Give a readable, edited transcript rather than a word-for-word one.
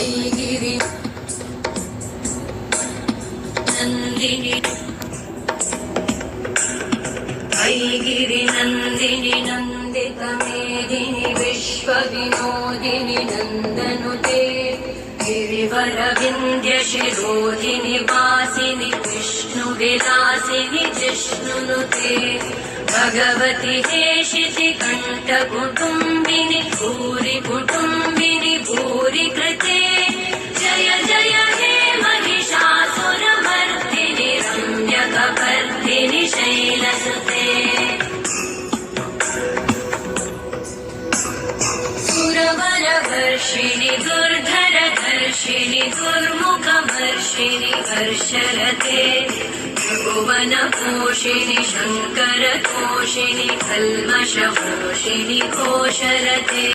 ऐगिरि नन्दिनि ऐगिरि नन्दिनि नन्दितमेदिनि विश्वविनोदिनि नन्दनुते गिरिवरविन्द्यशिरोधिनि वासिनि विष्णुविलासिनि जिष्णुनुते भगवति हेशिति कण्ठकुटुम्बिनि भूरि कुटुम्बिनि भूरि कृते जय जय हे महिषासुरमर्दिनि रम्यकपर्दिनि शैलसुते सुरवरवर्षिणि दुर्धरधर्षिणि दुर्मुखवर्षिणि हर्षरते त्रिभुवनपोषिणि शङ्करतोषिणि कल्मषपोषिणि घोषरते।